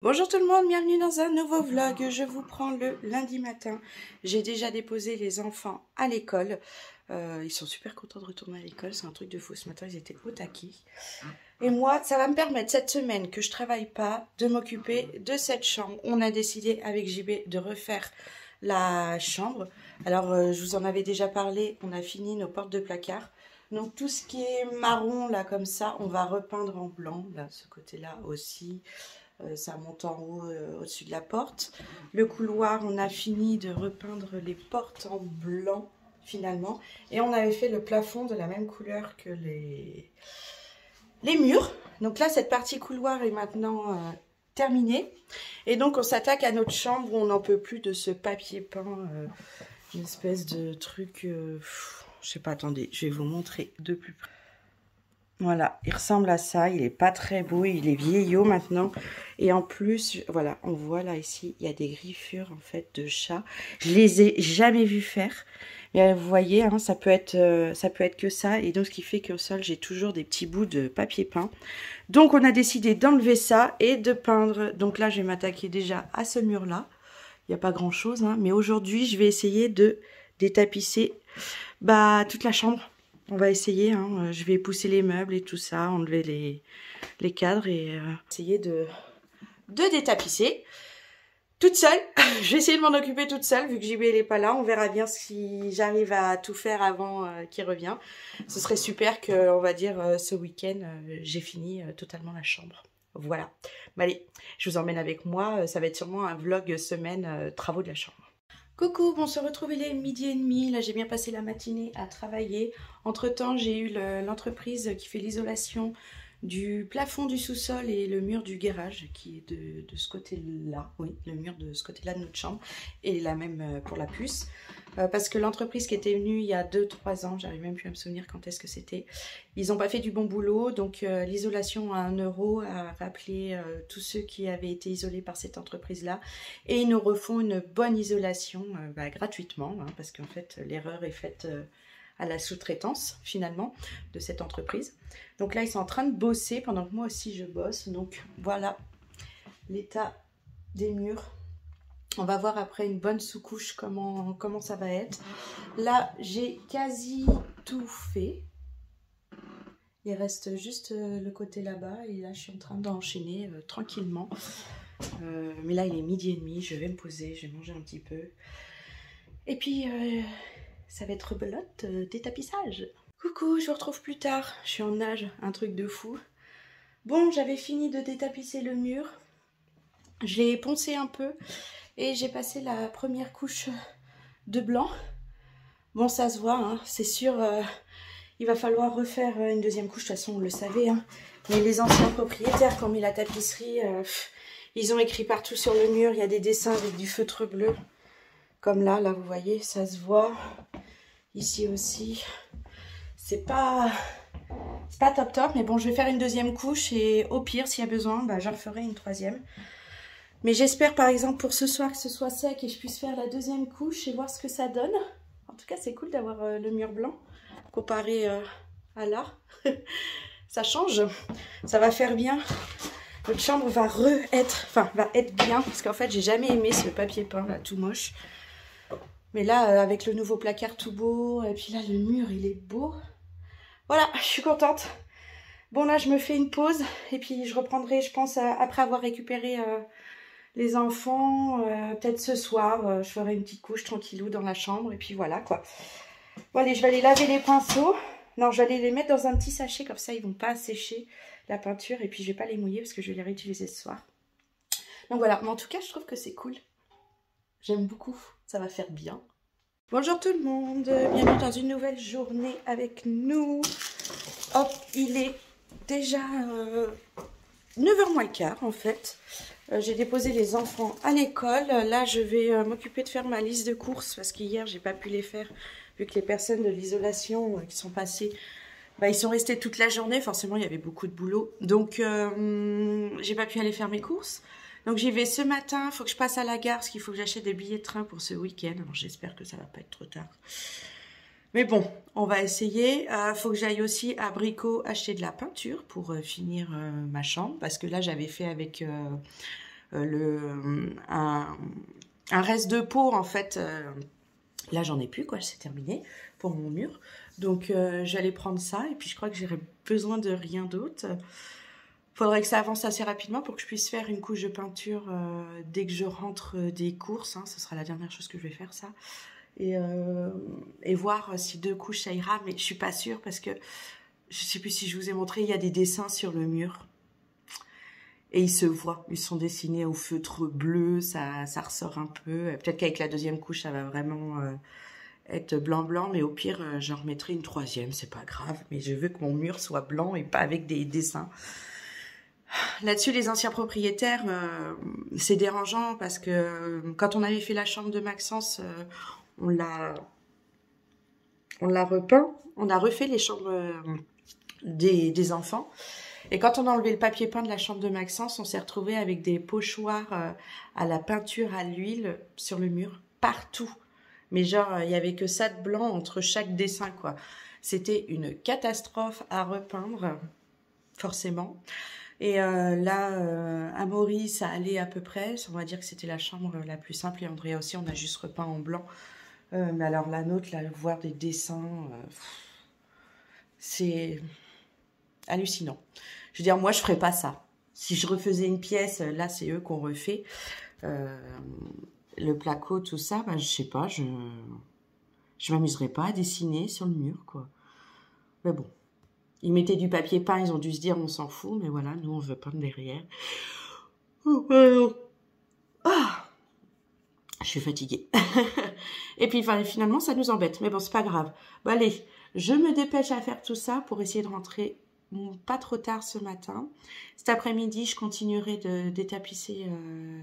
Bonjour tout le monde, bienvenue dans un nouveau vlog. Je vous prends le lundi matin. J'ai déjà déposé les enfants à l'école. Ils sont super contents de retourner à l'école, c'est un truc de fou. Ce matin, ils étaient au taquet. Et moi, ça va me permettre cette semaine que je travaille pas de m'occuper de cette chambre. On a décidé avec JB de refaire la chambre. Alors, je vous en avais déjà parlé, on a fini nos portes de placard. Donc tout ce qui est marron là comme ça, on va repeindre en blanc. Là, ce côté-là aussi. Ça monte en haut au-dessus de la porte. Le couloir, on a fini de repeindre les portes en blanc finalement. Et on avait fait le plafond de la même couleur que les murs. Donc là, cette partie couloir est maintenant terminée. Et donc, on s'attaque à notre chambre où on n'en peut plus de ce papier peint. Une espèce de truc... je sais pas, attendez, je vais vous montrer de plus près. Voilà, il ressemble à ça, il est pas très beau, il est vieillot maintenant. Et en plus, voilà, on voit là ici, il y a des griffures en fait de chat. Je les ai jamais vus faire. Mais vous voyez, hein, ça peut être que ça. Et donc ce qui fait qu'au sol, j'ai toujours des petits bouts de papier peint. Donc on a décidé d'enlever ça et de peindre. Donc là, je vais m'attaquer déjà à ce mur-là. Il n'y a pas grand-chose, hein, mais aujourd'hui, je vais essayer de détapisser toute la chambre. On va essayer, hein. Je vais pousser les meubles et tout ça, enlever les cadres et essayer de détapisser toute seule. Je vais essayer de m'en occuper toute seule vu que JB n'est pas là. On verra bien si j'arrive à tout faire avant qu'il revienne. Ce serait super que, on va dire, ce week-end, j'ai fini totalement la chambre. Voilà. Bah, allez, je vous emmène avec moi. Ça va être sûrement un vlog semaine travaux de la chambre. Coucou, on se retrouve, il est 12h30, là j'ai bien passé la matinée à travailler. Entre temps j'ai eu l'entreprise qui fait l'isolation du plafond du sous-sol et le mur du garage qui est de ce côté-là, oui, le mur de ce côté-là de notre chambre et la même pour la puce. Parce que l'entreprise qui était venue il y a 2-3 ans, j'arrive même plus à me souvenir quand est-ce que c'était, ils n'ont pas fait du bon boulot, donc l'isolation à 1 € a rappelé tous ceux qui avaient été isolés par cette entreprise-là et ils nous refont une bonne isolation gratuitement, hein, parce qu'en fait l'erreur est faite à la sous-traitance finalement de cette entreprise. Donc là ils sont en train de bosser pendant que moi aussi je bosse, donc voilà l'état des murs. On va voir après une bonne sous-couche comment ça va être. Là j'ai quasi tout fait. Il reste juste le côté là-bas et là je suis en train d'enchaîner tranquillement. Mais là il est 12h30, je vais me poser, je vais manger un petit peu. Et puis ça va être belote détapissage. Coucou, je vous retrouve plus tard. Je suis en nage, un truc de fou. Bon, j'avais fini de détapisser le mur. Je l'ai poncé un peu et j'ai passé la première couche de blanc. Bon, ça se voit, hein, c'est sûr, il va falloir refaire une deuxième couche. De toute façon, on le savait, hein. Mais les anciens propriétaires qui ont mis la tapisserie, ils ont écrit partout sur le mur. Il y a des dessins avec du feutre bleu. Comme là, vous voyez, ça se voit. Ici aussi. C'est pas top top, mais bon, je vais faire une deuxième couche et au pire, s'il y a besoin, j'en ferai une troisième. Mais j'espère par exemple pour ce soir que ce soit sec et je puisse faire la deuxième couche et voir ce que ça donne. En tout cas, c'est cool d'avoir le mur blanc comparé à là. Ça change, ça va faire bien. Notre chambre va être bien parce qu'en fait, j'ai jamais aimé ce papier peint là, tout moche. Mais là, avec le nouveau placard tout beau, et puis là, le mur, il est beau. Voilà, je suis contente. Bon, là, je me fais une pause. Et puis, je reprendrai, je pense, après avoir récupéré les enfants. Peut-être ce soir, je ferai une petite couche tranquillou dans la chambre. Et puis, voilà, quoi. Bon, allez, je vais aller laver les pinceaux. Non, je vais aller les mettre dans un petit sachet. Comme ça, ils vont pas sécher la peinture. Et puis, je vais pas les mouiller parce que je vais les réutiliser ce soir. Donc, voilà. Mais en tout cas, je trouve que c'est cool. J'aime beaucoup. Ça va faire bien. Bonjour tout le monde, bienvenue dans une nouvelle journée avec nous. Hop, il est déjà 9h moins le quart en fait. J'ai déposé les enfants à l'école. Là, je vais m'occuper de faire ma liste de courses parce qu'hier, j'ai pas pu les faire vu que les personnes de l'isolation qui sont passées, ils sont restés toute la journée. Forcément, il y avait beaucoup de boulot. Donc, j'ai pas pu aller faire mes courses. Donc j'y vais ce matin, il faut que je passe à la gare parce qu'il faut que j'achète des billets de train pour ce week-end. Alors j'espère que ça va pas être trop tard. Mais bon, on va essayer. Faut que j'aille aussi à Brico acheter de la peinture pour finir ma chambre. Parce que là j'avais fait avec un reste de peau en fait. Là j'en ai plus quoi, c'est terminé pour mon mur. Donc j'allais prendre ça et puis je crois que j'aurais besoin de rien d'autre. Faudrait que ça avance assez rapidement pour que je puisse faire une couche de peinture dès que je rentre des courses. Hein, ce sera la dernière chose que je vais faire, ça. Et voir si 2 couches ça ira. Mais je suis pas sûre parce que je sais plus si je vous ai montré, il y a des dessins sur le mur. Et ils se voient. Ils sont dessinés au feutre bleu. Ça ressort un peu. Peut-être qu'avec la 2e couche, ça va vraiment être blanc-blanc. Mais au pire, j'en remettrai une 3e. C'est pas grave. Mais je veux que mon mur soit blanc et pas avec des dessins. Là-dessus, les anciens propriétaires, c'est dérangeant parce que quand on avait fait la chambre de Maxence, on l'a repeint, on a refait les chambres des enfants. Et quand on a enlevé le papier peint de la chambre de Maxence, on s'est retrouvé avec des pochoirs à la peinture à l'huile sur le mur, partout. Mais genre, il y avait que ça de blanc entre chaque dessin, quoi. C'était une catastrophe à repeindre, forcément. Et là, Amaury, ça allait à peu près. On va dire que c'était la chambre la plus simple. Et Andrea aussi, on a juste repeint en blanc. Mais alors la nôtre, là, voir des dessins, c'est hallucinant. Je veux dire, moi, je ferais pas ça. Si je refaisais une pièce, là, c'est eux qu'on refait. Le placo, tout ça, bah, je sais pas, je m'amuserais pas à dessiner sur le mur, quoi. Mais bon. Ils mettaient du papier peint, ils ont dû se dire on s'en fout, mais voilà, nous on veut peindre derrière. Ah, je suis fatiguée. Et puis finalement ça nous embête, mais bon c'est pas grave. Bon allez, je me dépêche à faire tout ça pour essayer de rentrer pas trop tard ce matin. Cet après-midi je continuerai de détapisser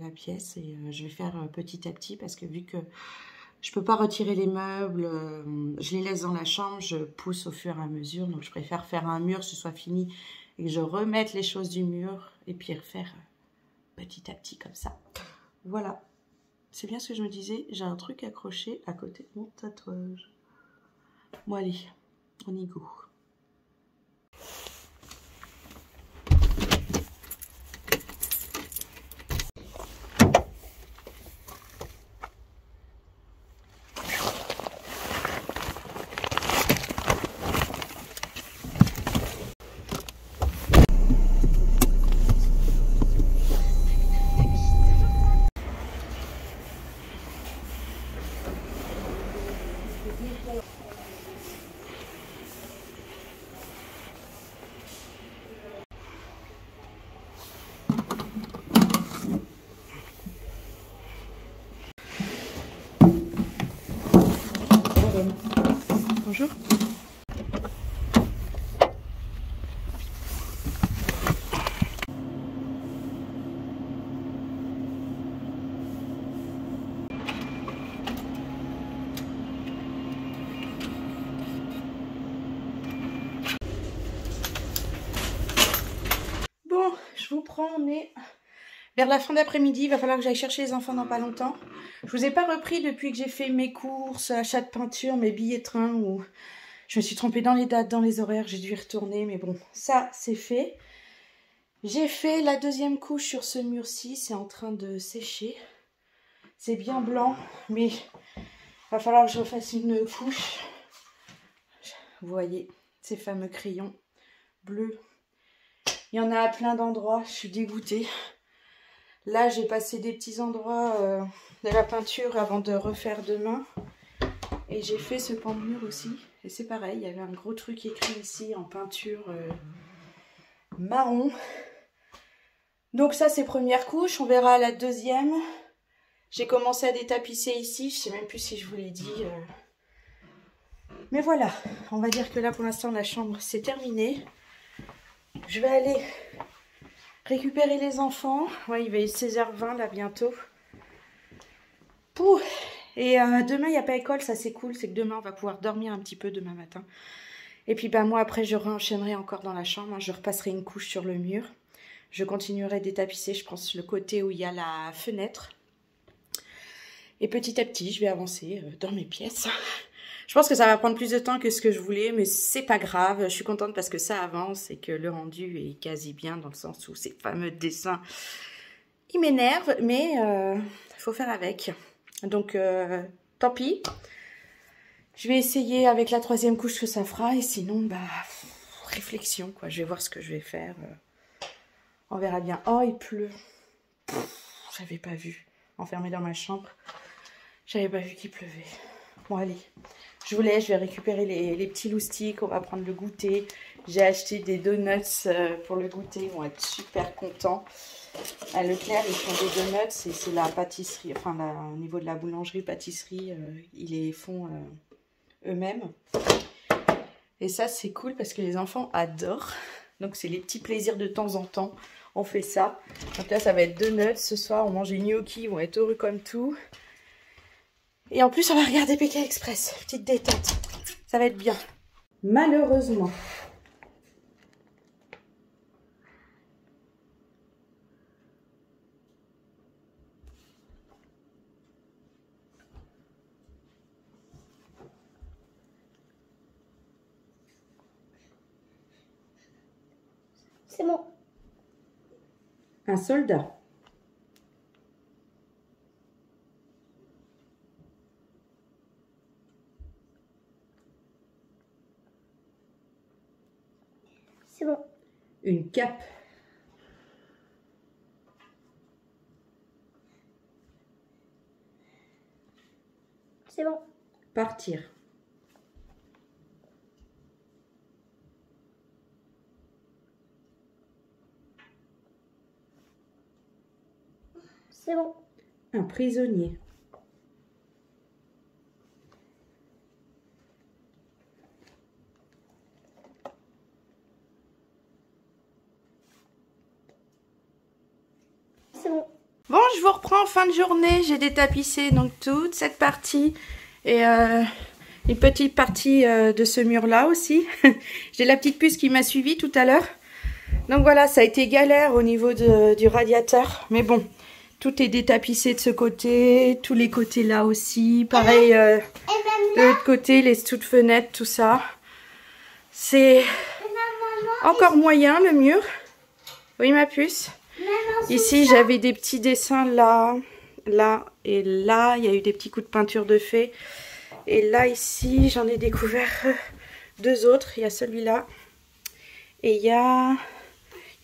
la pièce et je vais faire petit à petit parce que vu que je peux pas retirer les meubles, je les laisse dans la chambre, je pousse au fur et à mesure. Donc je préfère faire un mur, ce soit fini, et que je remette les choses du mur, et puis refaire petit à petit comme ça. Voilà, c'est bien ce que je me disais, j'ai un truc accroché à côté de mon tatouage. Bon allez, on y go. Bonjour. Bon, je vous prends, on est vers la fin d'après-midi, il va falloir que j'aille chercher les enfants dans pas longtemps. Je vous ai pas repris depuis que j'ai fait mes courses, achat de peinture, mes billets de train, ou je me suis trompée dans les dates, dans les horaires, j'ai dû y retourner, mais bon, ça c'est fait. J'ai fait la 2e couche sur ce mur-ci, c'est en train de sécher. C'est bien blanc, mais il va falloir que je refasse une couche. Vous voyez, ces fameux crayons bleus. Il y en a à plein d'endroits, je suis dégoûtée. Là, j'ai passé des petits endroits de la peinture avant de refaire demain. Et j'ai fait ce pan de mur aussi. Et c'est pareil, il y avait un gros truc écrit ici en peinture marron. Donc ça, c'est première couche. On verra la 2e. J'ai commencé à détapisser ici. Je sais même plus si je vous l'ai dit. Mais voilà, on va dire que là, pour l'instant, la chambre, c'est terminé. Je vais aller récupérer les enfants. Ouais, il va être 16h20 là bientôt. Pouh. Et demain, il n'y a pas école, ça c'est cool. C'est que demain, on va pouvoir dormir un petit peu demain matin. Et puis moi, après, je réenchaînerai encore dans la chambre. Hein. Je repasserai une couche sur le mur. Je continuerai de détapisser, je pense, le côté où il y a la fenêtre. Et petit à petit, je vais avancer dans mes pièces. Je pense que ça va prendre plus de temps que ce que je voulais, mais c'est pas grave. Je suis contente parce que ça avance et que le rendu est quasi bien dans le sens où ces fameux dessins, il m'énerve, mais faut faire avec. Donc, tant pis. Je vais essayer avec la 3e couche que ça fera. Et sinon, bah, réflexion, quoi. Je vais voir ce que je vais faire. On verra bien. Oh, il pleut. J'avais pas vu. Enfermée dans ma chambre. J'avais pas vu qu'il pleuvait. Bon, allez. Je vous laisse. Je vais récupérer les petits loustiques. On va prendre le goûter. J'ai acheté des donuts pour le goûter. Ils vont être super contents. À Leclerc, ils font des donuts. Et c'est la pâtisserie. Enfin, au niveau de la boulangerie-pâtisserie, ils les font eux-mêmes. Et ça, c'est cool parce que les enfants adorent. Donc, c'est les petits plaisirs de temps en temps. On fait ça. Donc là, ça va être donuts. Ce soir, on mange des gnocchis. Ils vont être heureux comme tout. Et en plus, on va regarder Pékin Express. Petite détente. Ça va être bien. Malheureusement. C'est bon. Un soldat. C'est bon. Une cape. C'est bon. Partir. C'est bon. Un prisonnier. C'est bon. Bon, je vous reprends en fin de journée. J'ai détapissé donc toute cette partie et une petite partie de ce mur-là aussi. J'ai la petite puce qui m'a suivi tout à l'heure. Donc voilà, ça a été galère au niveau du radiateur. Mais bon, tout est détapissé de ce côté, tous les côtés là aussi. Pareil, de l'autre côté, les toutes fenêtres, tout ça. C'est encore moyen le mur. Oui, ma puce. Ici, j'avais des petits dessins là, là et là. Il y a eu des petits coups de peinture de fée. Et là, ici, j'en ai découvert 2 autres. Il y a celui-là. Et il y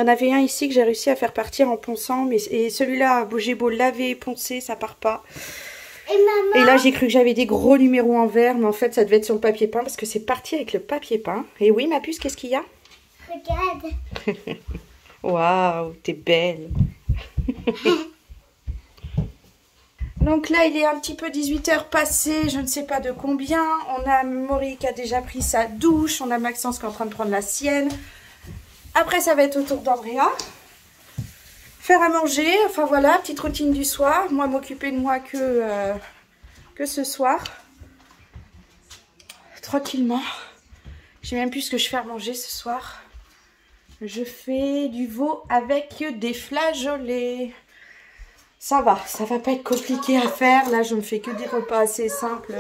en avait un ici que j'ai réussi à faire partir en ponçant. Et celui-là, j'ai beau laver et poncer, ça part pas. Et là, j'ai cru que j'avais des gros numéros en vert. Mais en fait, ça devait être sur le papier peint parce que c'est parti avec le papier peint. Et oui, ma puce, qu'est-ce qu'il y a? Regarde. Waouh, t'es belle. Donc là, il est un petit peu 18h passé, je ne sais pas de combien. On a Maury qui a déjà pris sa douche. On a Maxence qui est en train de prendre la sienne. Après, ça va être au tour d'Andrea. Faire à manger. Enfin voilà, petite routine du soir. Moi, m'occuper de moi que ce soir. Tranquillement. Je sais même plus ce que je fais à manger ce soir. Je fais du veau avec des flageolets. Ça va pas être compliqué à faire. Là, je ne fais que des repas assez simples.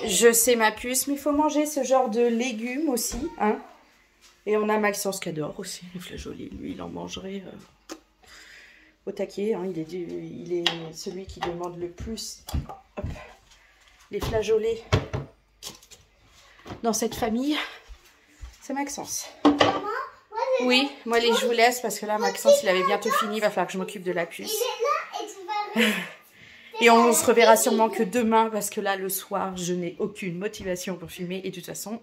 Je sais, ma puce, mais il faut manger ce genre de légumes aussi. Hein. Et on a Maxence qui adore aussi les flageolets. Lui, il en mangerait au taquet. Hein. Il est celui qui demande le plus hop, les flageolets dans cette famille. C'est Maxence. Oui, moi je vous laisse parce que là Maxence il avait bientôt fini, il va falloir que je m'occupe de la puce. Et on se reverra sûrement que demain parce que là le soir je n'ai aucune motivation pour filmer et de toute façon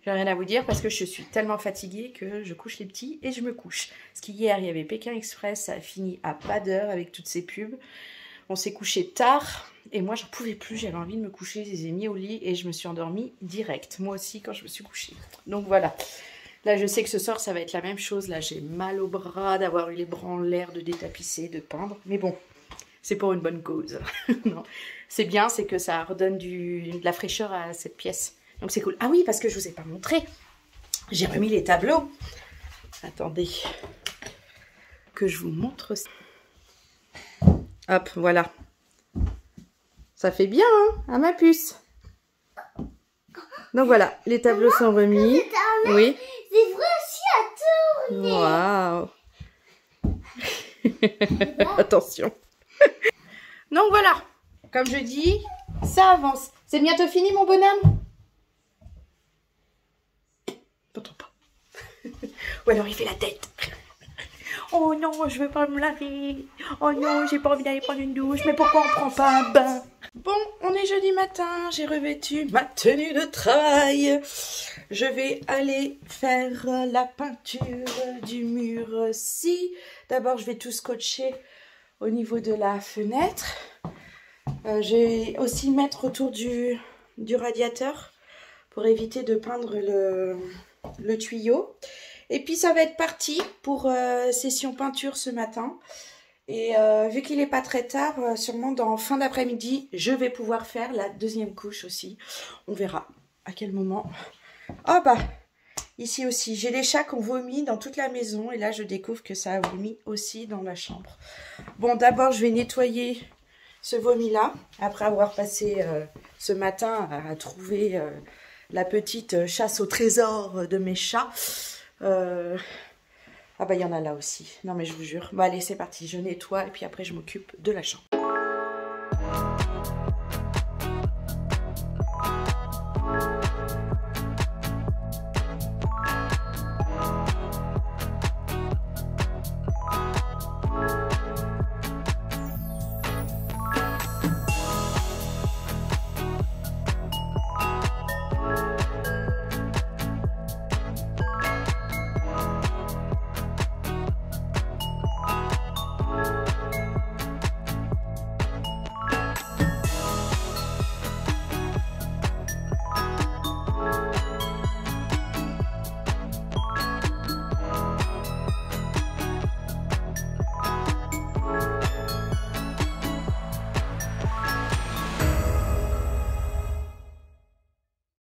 j'ai rien à vous dire parce que je suis tellement fatiguée que je couche les petits et je me couche. Parce qu'hier il y avait Pékin Express, ça a fini à pas d'heure avec toutes ces pubs. On s'est couché tard et moi j'en pouvais plus, j'avais envie de me coucher, je les ai mis au lit et je me suis endormie direct. Moi aussi quand je me suis couchée. Donc voilà. Là, je sais que ce soir, ça va être la même chose. Là, j'ai mal au bras d'avoir eu les bras en l'air, de détapisser, de peindre. Mais bon, c'est pour une bonne cause. Non, c'est bien, c'est que ça redonne de la fraîcheur à cette pièce. Donc, c'est cool. Ah oui, parce que je ne vous ai pas montré. J'ai remis les tableaux. Attendez que je vous montre ça. Hop, voilà. Ça fait bien, hein, ma puce. Donc voilà, les tableaux sont remis. Oui. C'est vrai aussi à tourner. Waouh. Attention. Donc voilà, comme je dis, ça avance. C'est bientôt fini mon bonhomme? T'entends pas. Ou alors il fait la tête. Oh non, je veux pas me laver. Oh non, j'ai pas envie d'aller prendre une douche. Mais pourquoi on prend pas un bain? Bon, on est jeudi matin. J'ai revêtu ma tenue de travail. Je vais aller faire la peinture du mur-ci. D'abord, je vais tout scotcher au niveau de la fenêtre. Je vais aussi mettre autour du radiateur pour éviter de peindre le tuyau. Et puis ça va être parti pour session peinture ce matin. Et vu qu'il n'est pas très tard, sûrement dans fin d'après-midi, je vais pouvoir faire la deuxième couche aussi. On verra à quel moment. Oh bah, ici aussi, j'ai les chats qui ont vomi dans toute la maison. Et là, je découvre que ça a vomi aussi dans la chambre. Bon, d'abord, je vais nettoyer ce vomi-là. Après avoir passé ce matin à trouver la petite chasse au trésor de mes chats. Ah bah il y en a là aussi. Non mais je vous jure. Bon allez c'est parti, je nettoie et puis après je m'occupe de la chambre.